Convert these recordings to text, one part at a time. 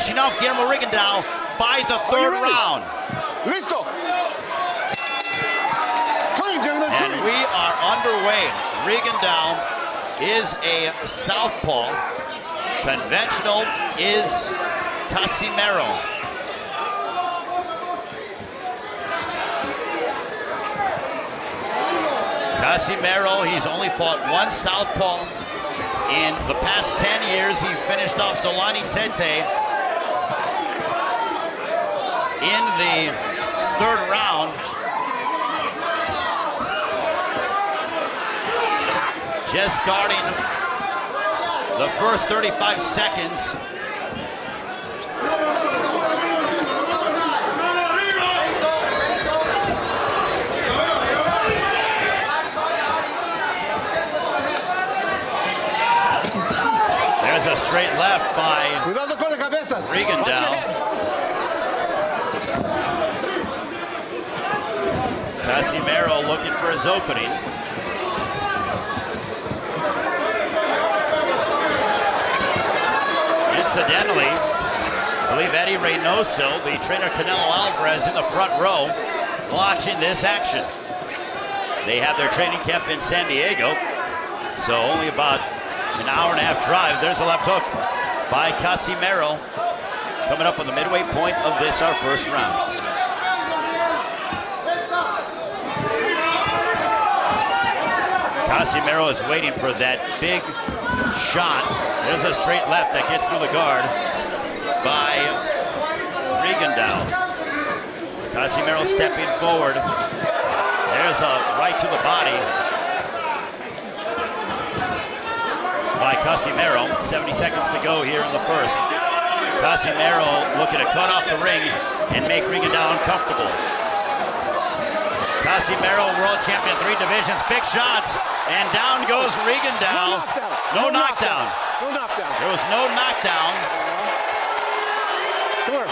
finishing off Guillermo Rigondeaux by the third round. Listo. And we are underway. Rigondeaux is a southpaw. Conventional is Casimero. Casimero, he's only fought one southpaw in the past 10 years. He finished off Zolani Tete in the third round. Just starting the first 35 seconds. There's a straight left by Rigondeaux. Casimero looking for his opening. Incidentally, I believe Eddie Reynoso, the trainer Canelo Alvarez, in the front row watching this action. They have their training camp in San Diego, so only about an hour and a half drive. There's a left hook by Casimero, coming up on the midway point of this, our first round. Casimero is waiting for that big shot. There's a straight left that gets through the guard by Rigondeaux. Casimero stepping forward. There's a right to the body by Casimero. 70 seconds to go here in the first. Casimero looking to cut off the ring and make Rigondeaux uncomfortable. Casimero, world champion, 3 divisions, big shots, and down goes Rigondeaux. No knockdown. No knockdown. There was no knockdown. Come here.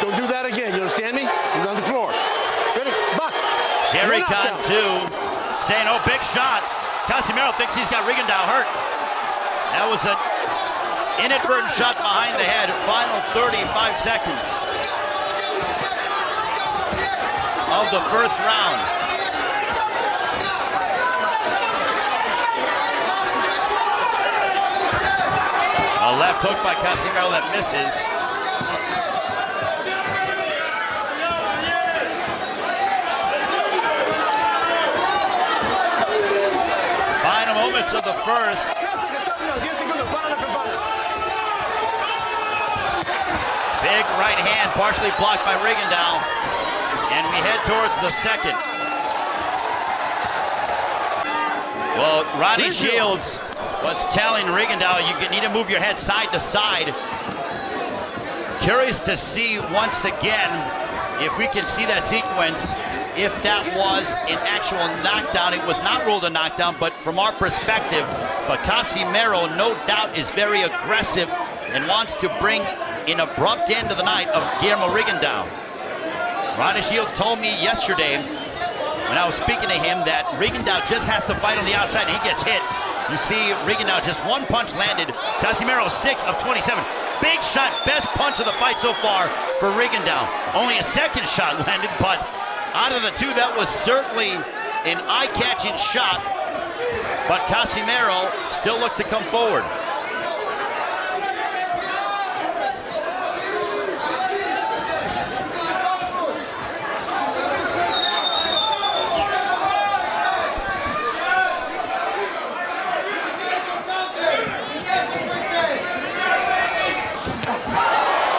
Don't do that again, you understand me? He's on the floor. Ready? Box. Jerry Khan, too, saying, oh, big shot. Casimero thinks he's got Rigondeaux hurt. That was an inadvertent shot behind the head. Final 35 seconds of the first round. A left hook by Casimero that misses. Final moments of the first. Big right hand, partially blocked by Rigondeaux. And we head towards the second. Well, Rodney Shields was telling Rigondeaux, you need to move your head side to side. Curious to see once again if we can see that sequence, if that was an actual knockdown. It was not ruled a knockdown, but from our perspective, but Casimero, no doubt, is very aggressive and wants to bring an abrupt end to the night of Guillermo Rigondeaux. Rodney Shields told me yesterday when I was speaking to him that Rigondeaux just has to fight on the outside and he gets hit. You see Rigondeaux, just one punch landed. Casimero 6 of 27. Big shot, best punch of the fight so far for Rigondeaux. Only a second shot landed, but out of the two, that was certainly an eye-catching shot. But Casimero still looks to come forward.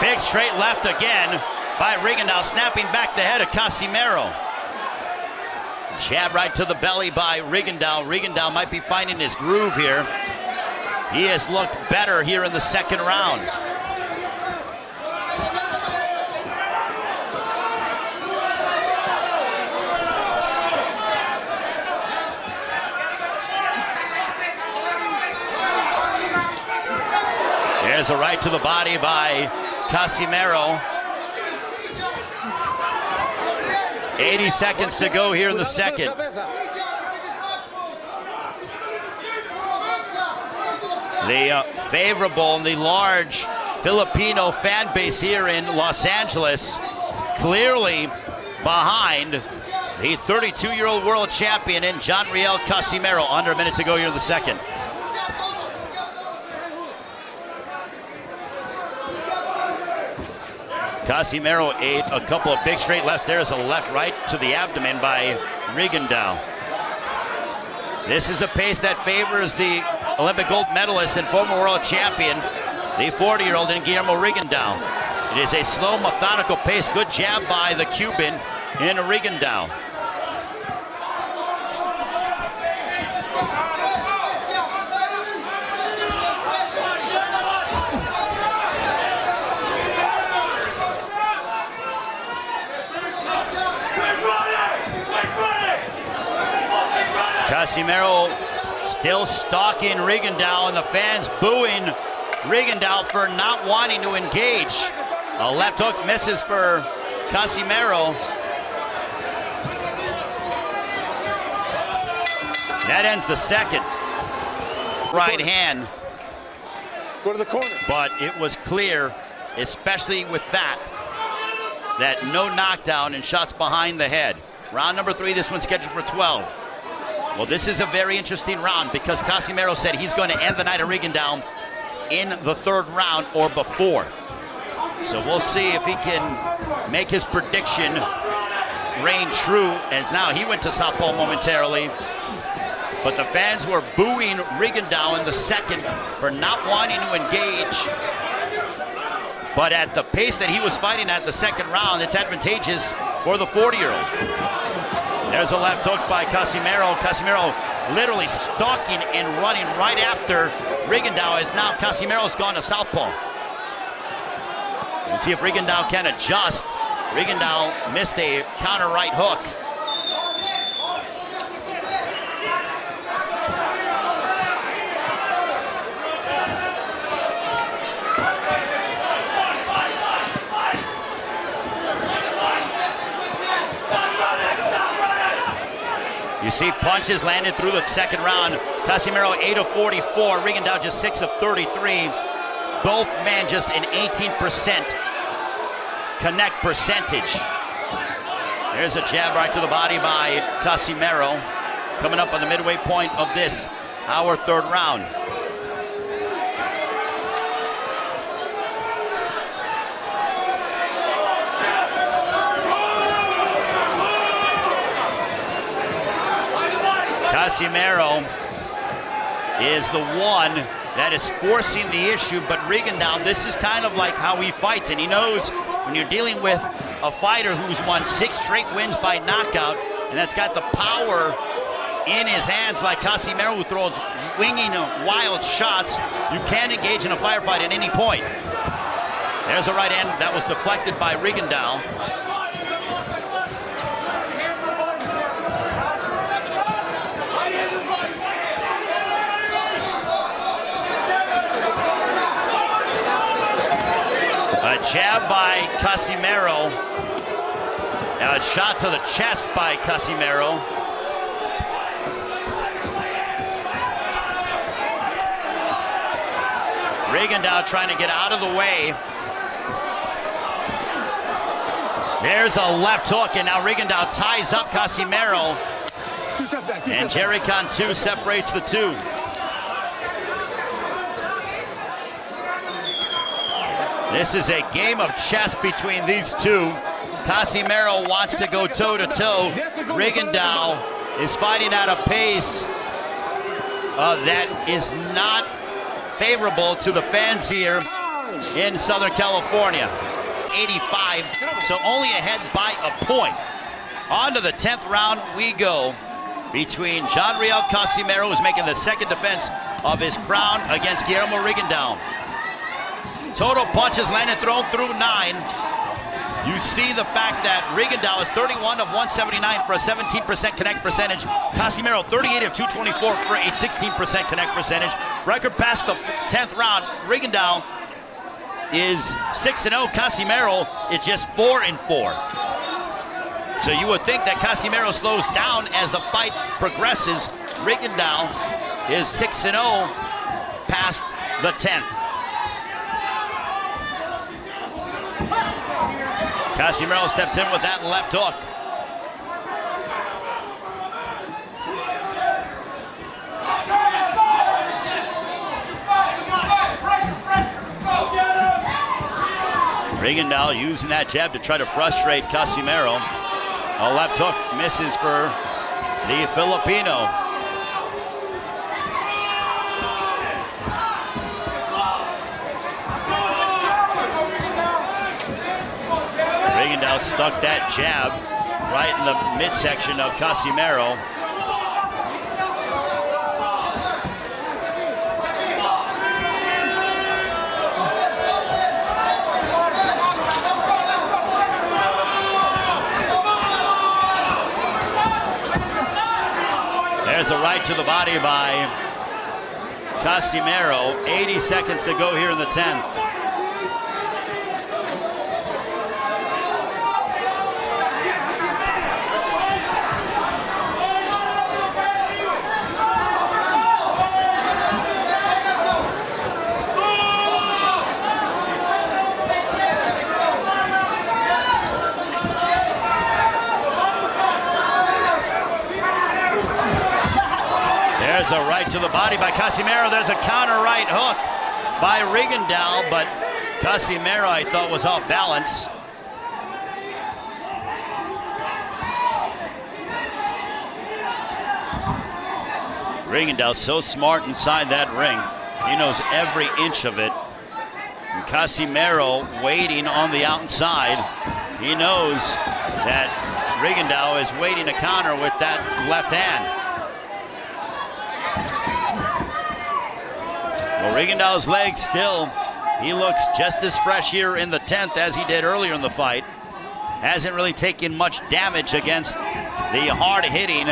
Big straight left again by Rigondeaux, snapping back the head of Casimero. Jab right to the belly by Rigondeaux. Rigondeaux might be finding his groove here. He has looked better here in the second round. There's a right to the body by Casimero. 80 seconds to go here in the second. The favorable and the large Filipino fan base here in Los Angeles clearly behind the 32-year-old world champion in Riel Casimero. Under a minute to go here in the second. Casimero ate a couple of big straight lefts. There's a left right to the abdomen by Rigondeaux. This is a pace that favors the Olympic gold medalist and former world champion, the 40-year-old in Guillermo Rigondeaux. It is a slow, methodical pace. Good jab by the Cuban in Rigondeaux. Casimero still stalking Rigondeaux, and the fans booing Rigondeaux for not wanting to engage. A left hook misses for Casimero. That ends the second. Right hand. Go to the corner. But it was clear, especially with that no knockdown and shots behind the head. Round number 3, this one's scheduled for 12. Well, this is a very interesting round because Casimero said he's going to end the night of Rigondeaux in the third round or before. So we'll see if he can make his prediction reign true. And now he went to southpaw momentarily. But the fans were booing Rigondeaux in the second for not wanting to engage. But at the pace that he was fighting at the second round, it's advantageous for the 40-year-old. There's a left hook by Casimero. Casimero literally stalking and running right after Rigondeaux, as now Casimero's gone to southpaw. Let's see if Rigondeaux can adjust. Rigondeaux missed a counter right hook. You see punches landed through the second round. Casimero 8 of 44, Rigondeaux just 6 of 33. Both men just an 18% connect percentage. There's a jab right to the body by Casimero. Coming up on the midway point of this, our third round. Casimero is the one that is forcing the issue, but Rigondeaux, this is kind of like how he fights, and he knows when you're dealing with a fighter who's won 6 straight wins by knockout, and that's got the power in his hands like Casimero, who throws winging wild shots. You can engage in a firefight at any point. There's a right hand that was deflected by Rigondeaux. A jab by Casimero. Now a shot to the chest by Casimero. Rigondeaux trying to get out of the way. There's a left hook, and now Rigondeaux ties up Casimero. And Jerry Cantu separates the two. This is a game of chess between these two. Casimero wants to go toe-to-toe. Rigondeaux is fighting at a pace that is not favorable to the fans here in Southern California. 85, so only ahead by a point. On to the 10th round we go between Riel Casimero, who's making the second defense of his crown, against Guillermo Rigondeaux. Total punches landed thrown through 9. You see the fact that Rigondeaux is 31 of 179 for a 17% connect percentage. Casimero 38 of 224 for a 16% connect percentage. Record past the 10th round. Rigondeaux is 6-0. Casimero is just 4-4. So you would think that Casimero slows down as the fight progresses. Rigondeaux is 6-0 past the 10th. Casimero steps in with that left hook. Rigondeaux using that jab to try to frustrate Casimero. A left hook misses for the Filipino. Rigondeaux stuck that jab right in the midsection of Casimero. There's a right to the body by Casimero. 80 seconds to go here in the 10th. There's a right to the body by Casimero. There's a counter right hook by Rigondeaux, but Casimero, I thought, was off balance. Rigondeaux so smart inside that ring. He knows every inch of it. And Casimero waiting on the outside. He knows that Rigondeaux is waiting to counter with that left hand. Well, Rigondeaux's leg still, he looks just as fresh here in the 10th as he did earlier in the fight. Hasn't really taken much damage against the hard-hitting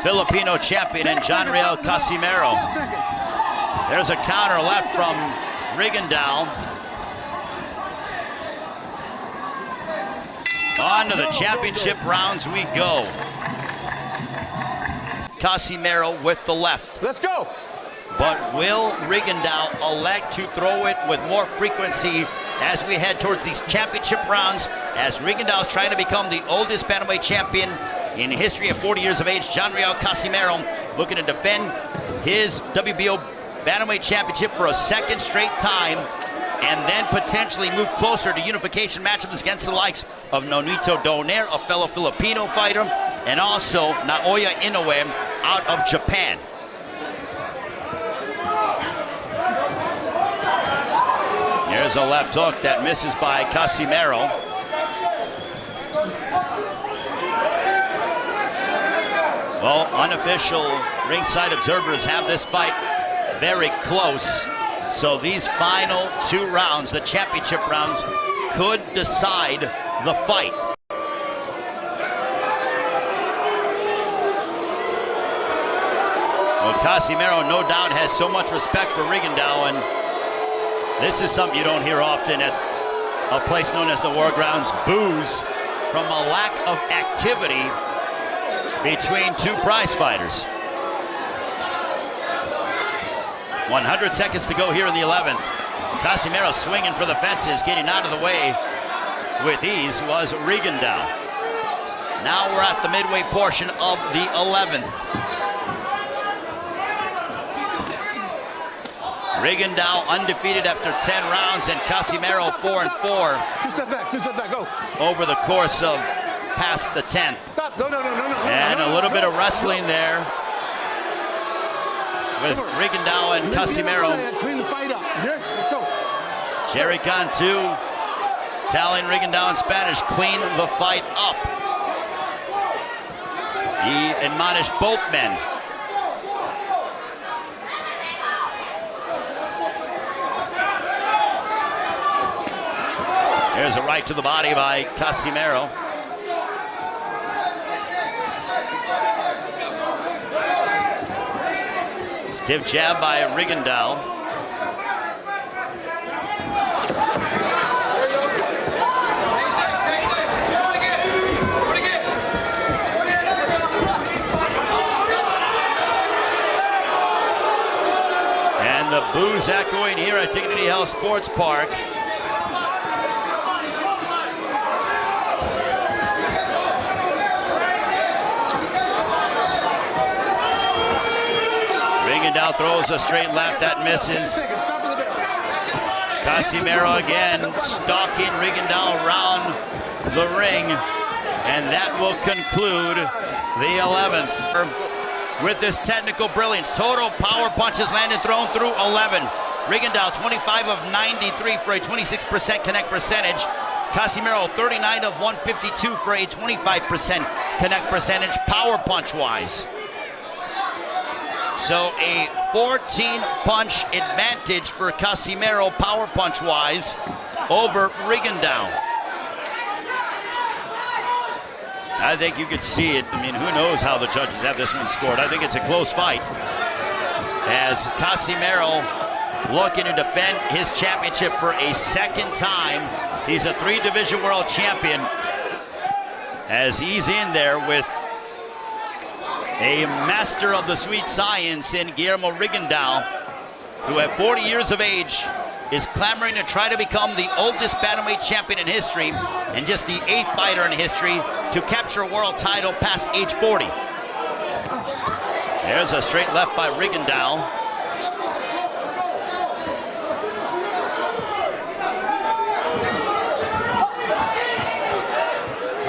Filipino champion in Riel Casimero. There's a counter left from Rigondeaux. On to the championship rounds we go. Casimero with the left. Let's go. But will Rigondeaux elect to throw it with more frequency as we head towards these championship rounds, as Rigondeaux is trying to become the oldest bantamweight champion in history at 40 years of age? Riel Casimero looking to defend his WBO bantamweight championship for a second straight time, and then potentially move closer to unification matchups against the likes of Nonito Donaire, a fellow Filipino fighter, and also Naoya Inoue out of Japan. There's a left hook that misses by Casimero. Well, unofficial ringside observers have this fight very close. So these final 2 rounds, the championship rounds, could decide the fight. Well, Casimero no doubt has so much respect for Rigondeaux, and this is something you don't hear often at a place known as the War Grounds. Boos from a lack of activity between 2 prize fighters. 100 seconds to go here in the 11th. Casimero swinging for the fences, getting out of the way with ease was Rigondeaux. Now we're at the midway portion of the 11th. Rigondeaux undefeated after 10 rounds, and Casimero 4-4. 2 step back, go. Over the course of past the 10th. Stop, no. And a little bit of wrestling there with Rigondeaux and Casimero. Clean the fight up. Here, let's go. Jerry Cantu telling Rigondeaux in Spanish, clean the fight up. He admonished both men. There's a right to the body by Casimero. Stiff jab by Rigondeaux. And the boos echoing here at Dignity Health Sports Park. Rigondeaux throws a straight left that misses. Casimero again stalking Rigondeaux around the ring, and that will conclude the 11th. With this technical brilliance, total power punches landed thrown through 11. Rigondeaux 25 of 93 for a 26% connect percentage. Casimero 39 of 152 for a 25% connect percentage power punch wise. So a 14 punch advantage for Casimero power punch wise over Rigondeaux. I think you could see it. I mean, who knows how the judges have this one scored. I think it's a close fight as Casimero looking to defend his championship for a second time. He's a 3-division world champion as he's in there with a master of the sweet science in Guillermo Rigondeaux, who at 40 years of age is clamoring to try to become the oldest bantamweight champion in history and just the 8th fighter in history to capture a world title past age 40. There's a straight left by Rigondeaux.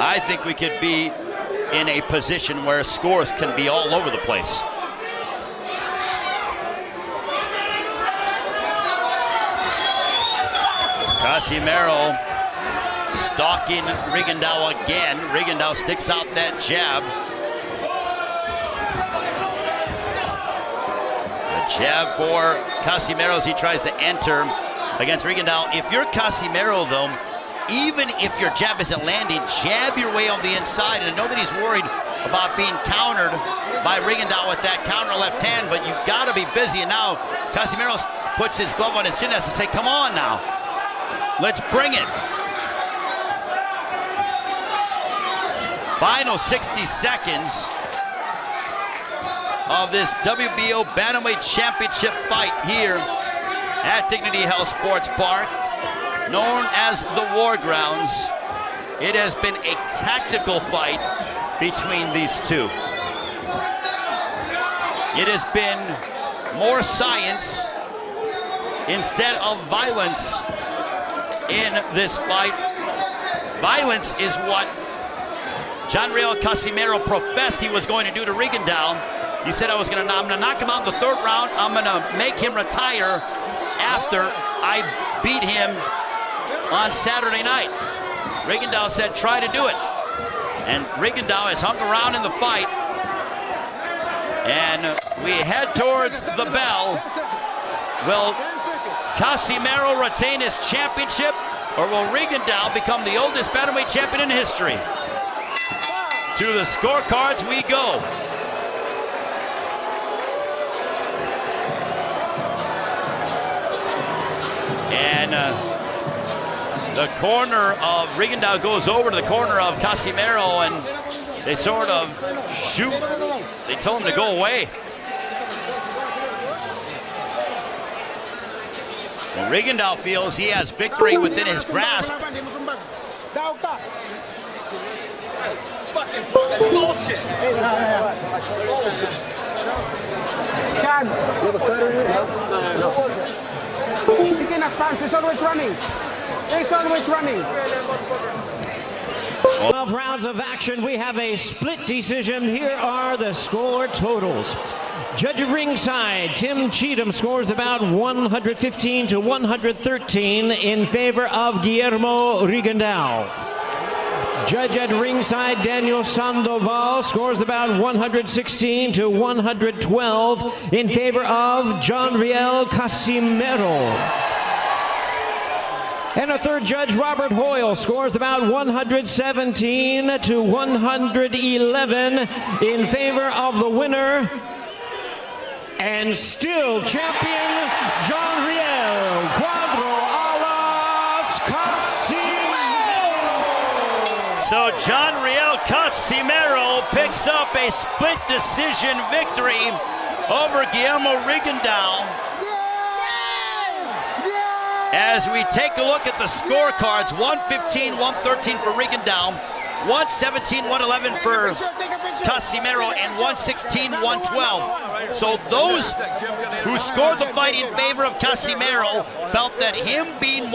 I think we could be in a position where scores can be all over the place. Casimero stalking Rigondeaux again. Rigondeaux sticks out that jab. The jab for Casimero as he tries to enter against Rigondeaux. If you're Casimero, though, even if your jab isn't landing, jab your way on the inside. And I know that he's worried about being countered by Rigondeaux with that counter left hand, but you've got to be busy. And now Casimero puts his glove on his chin as to say, come on now, let's bring it. Final 60 seconds of this WBO Bantamweight Championship fight here at Dignity Health Sports Park, known as the War Grounds. It has been a tactical fight between these two. It has been more science instead of violence in this fight. Violence is what Jean-Riel Casimero professed he was going to do to Rigondeaux. He said, I'm gonna knock him out in the 3rd round. I'm gonna make him retire after I beat him on Saturday night. Rigondeaux said, try to do it. And Rigondeaux has hung around in the fight. And we head towards the bell. Will Casimero retain his championship, or will Rigondeaux become the oldest bantamweight champion in history? To the scorecards we go. And the corner of Rigondeaux goes over to the corner of Casimero, and they sort of shoot. They told him to go away. Well, Rigondeaux feels he has victory within his grasp. Bullshit. He cannot punch. He's always running. He's always running. 12 rounds of action. We have a split decision. Here are the score totals. Judge at ringside, Tim Cheatham scores the bout 115 to 113 in favor of Guillermo Rigondeaux. Judge at ringside, Daniel Sandoval scores the bout 116 to 112 in favor of Jean-Riel Casimero. And a third judge, Robert Hoyle, scores the bout 117 to 111 in favor of the winner and still champion, Jean-Riel Casimero. So Jean-Riel Casimero picks up a split decision victory over Guillermo Rigondeaux. As we take a look at the scorecards, 115, 113 for Rigondeaux, 117-111 for Casimero, and 116-112. So those who scored the fight in favor of Casimero felt that him being